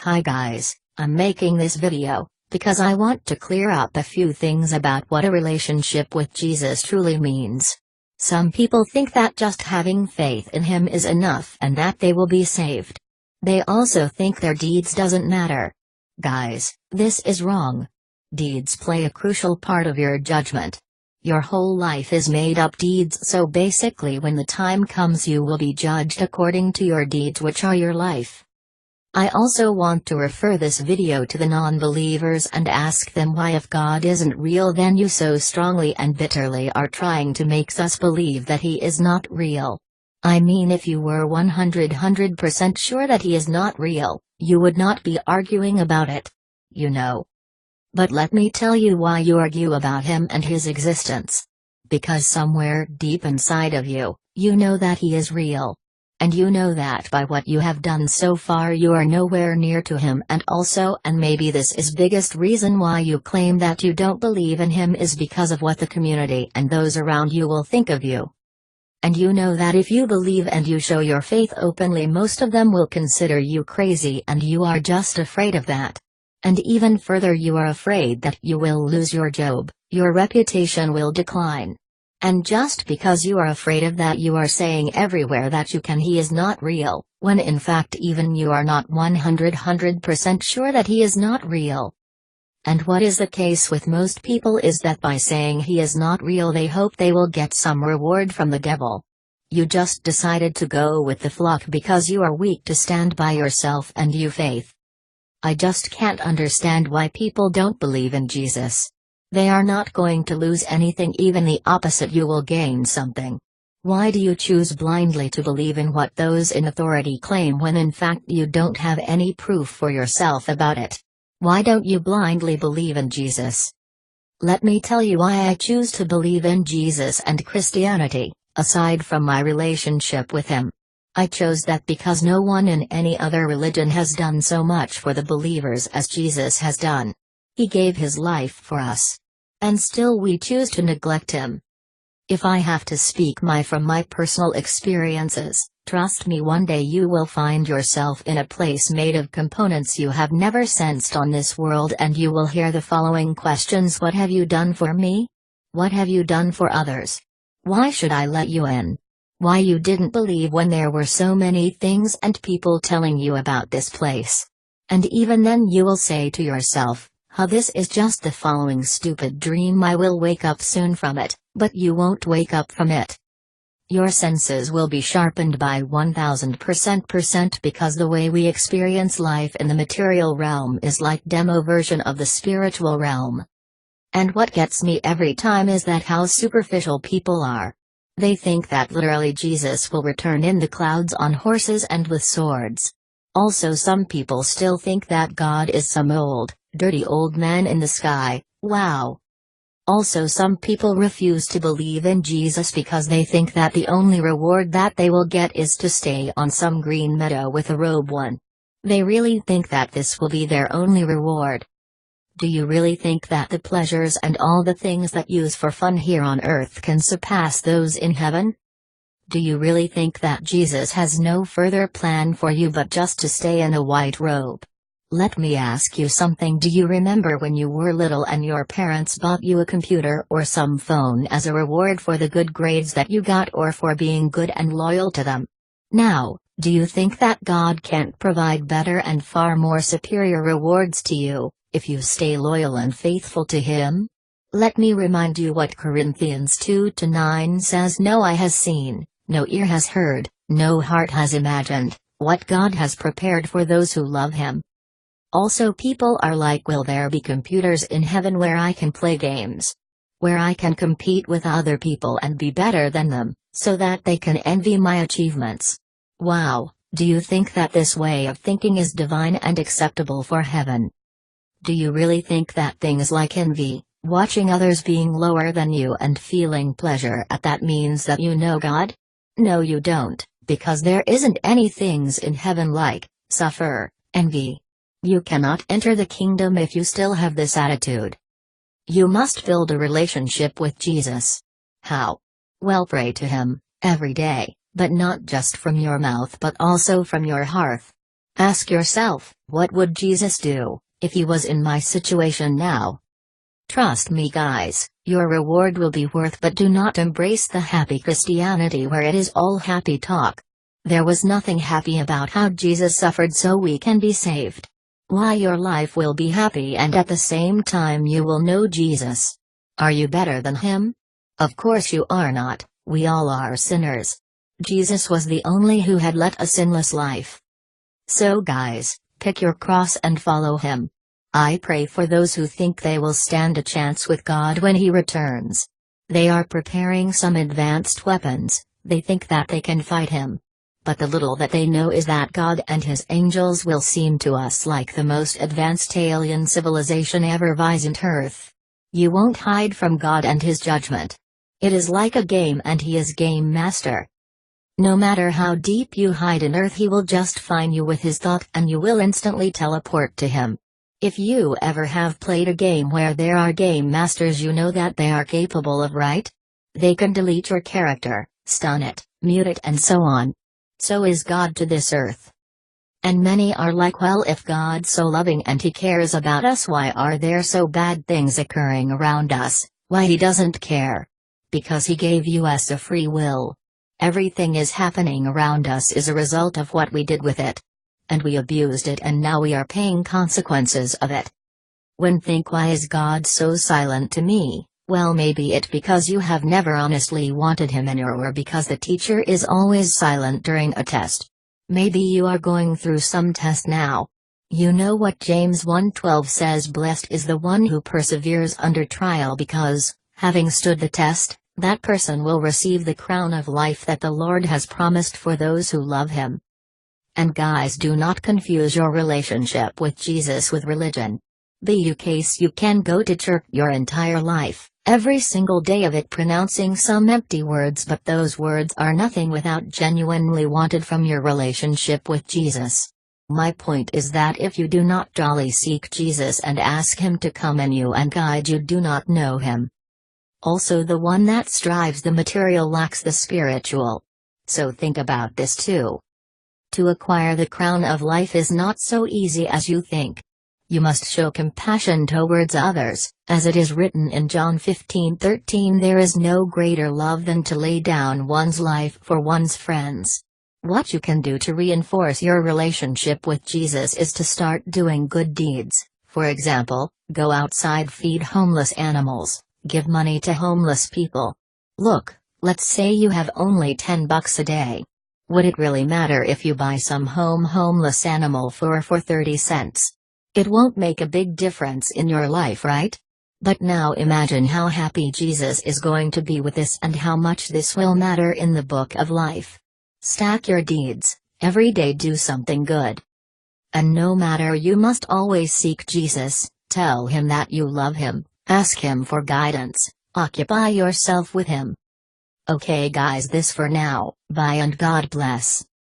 Hi guys, I'm making this video because I want to clear up a few things about what a relationship with Jesus truly means. Some people think that just having faith in him is enough and that they will be saved. They also think their deeds doesn't matter. Guys, this is wrong. Deeds play a crucial part of your judgment. Your whole life is made up deeds, so basically when the time comes you will be judged according to your deeds, which are your life. I also want to refer this video to the non-believers and ask them why, if God isn't real, then you so strongly and bitterly are trying to make us believe that he is not real. I mean, if you were 100% sure that he is not real, you would not be arguing about it. You know. But let me tell you why you argue about him and his existence. Because somewhere deep inside of you, you know that he is real. And you know that by what you have done so far you are nowhere near to him, and also, and maybe this is biggest reason why you claim that you don't believe in him, is because of what the community and those around you will think of you. And you know that if you believe and you show your faith openly, most of them will consider you crazy, and you are just afraid of that. And even further, you are afraid that you will lose your job, your reputation will decline. And just because you are afraid of that, you are saying everywhere that he is not real, when in fact even you are not 100% sure that he is not real. And what is the case with most people is that by saying he is not real they hope they will get some reward from the devil. You just decided to go with the flock because you are weak to stand by yourself and you faith. I just can't understand why people don't believe in Jesus. They are not going to lose anything, even the opposite, you will gain something. Why do you choose blindly to believe in what those in authority claim when in fact you don't have any proof for yourself about it? Why don't you blindly believe in Jesus? Let me tell you why I choose to believe in Jesus and Christianity, aside from my relationship with him. I chose that because no one in any other religion has done so much for the believers as Jesus has done. He gave his life for us. And still we choose to neglect him. If I have to speak from my personal experiences, trust me, one day you will find yourself in a place made of components you have never sensed on this world, and you will hear the following questions: what have you done for me? What have you done for others? Why should I let you in? Why you didn't believe when there were so many things and people telling you about this place? And even then you will say to yourself, this is just the following stupid dream, I will wake up soon from it, but you won't wake up from it. Your senses will be sharpened by 1000% because the way we experience life in the material realm is like demo version of the spiritual realm. And what gets me every time is that how superficial people are. They think that literally Jesus will return in the clouds on horses and with swords. Also, some people still think that God is some old, dirty old man in the sky. Wow. Also, some people refuse to believe in Jesus because they think that the only reward that they will get is to stay on some green meadow with a robe on. They really think that this will be their only reward. Do you really think that the pleasures and all the things that use for fun here on earth can surpass those in heaven? Do you really think that Jesus has no further plan for you but just to stay in a white robe? Let me ask you something. Do you remember when you were little and your parents bought you a computer or some phone as a reward for the good grades that you got or for being good and loyal to them? Now, do you think that God can't provide better and far more superior rewards to you, if you stay loyal and faithful to him? Let me remind you what Corinthians 2:9 says: no eye has seen, no ear has heard, no heart has imagined, what God has prepared for those who love him. Also, people are like, will there be computers in heaven where I can play games? Where I can compete with other people and be better than them, so that they can envy my achievements? Wow, do you think that this way of thinking is divine and acceptable for heaven? Do you really think that things like envy, watching others being lower than you and feeling pleasure at that means that you know God? No, you don't, because there isn't any things in heaven like suffer, envy. You cannot enter the kingdom if you still have this attitude. You must build a relationship with Jesus. How? Well, pray to him every day, but not just from your mouth but also from your heart. Ask yourself, what would Jesus do if he was in my situation now? Trust me guys, your reward will be worth, but do not embrace the happy Christianity where it is all happy talk. There was nothing happy about how Jesus suffered so we can be saved. Why, your life will be happy and at the same time you will know Jesus. Are you better than him? Of course you are not, we all are sinners. Jesus was the only who had led a sinless life. So guys, pick your cross and follow him. I pray for those who think they will stand a chance with God when he returns. They are preparing some advanced weapons, they think that they can fight him. But the little that they know is that God and his angels will seem to us like the most advanced alien civilization ever visited Earth. You won't hide from God and his judgment. It is like a game and he is game master. No matter how deep you hide in Earth, he will just find you with his thought and you will instantly teleport to him. If you ever have played a game where there are game masters, you know that they are capable of, right? They can delete your character, stun it, mute it and so on. So is God to this earth. And many are like, well, if God's so loving and he cares about us, why are there so bad things occurring around us? Why he doesn't care? Because he gave us a free will. Everything is happening around us is a result of what we did with it. And we abused it and now we are paying consequences of it. When think, why is God so silent to me? Well, maybe it because you have never honestly wanted him in, or because the teacher is always silent during a test. Maybe you are going through some test now. You know what James 1:12 says, blessed is the one who perseveres under trial, because, having stood the test, that person will receive the crown of life that the Lord has promised for those who love him. And guys, do not confuse your relationship with Jesus with religion. Be case you can go to church your entire life, every single day of it, pronouncing some empty words, but those words are nothing without genuinely wanted from your relationship with Jesus. My point is that if you do not jolly seek Jesus and ask him to come in you and guide you, do not know him. Also, the one that strives the material lacks the spiritual. So think about this too. To acquire the crown of life is not so easy as you think. You must show compassion towards others, as it is written in John 15:13, there is no greater love than to lay down one's life for one's friends. What you can do to reinforce your relationship with Jesus is to start doing good deeds. For example, go outside, feed homeless animals, give money to homeless people. Look, let's say you have only $10 a day. Would it really matter if you buy some homeless animal for 30 cents? It won't make a big difference in your life, right? But now imagine how happy Jesus is going to be with this and how much this will matter in the book of life. Stack your deeds, every day do something good. And no matter, you must always seek Jesus, tell him that you love him, ask him for guidance, occupy yourself with him. Okay guys, this for now, bye and God bless.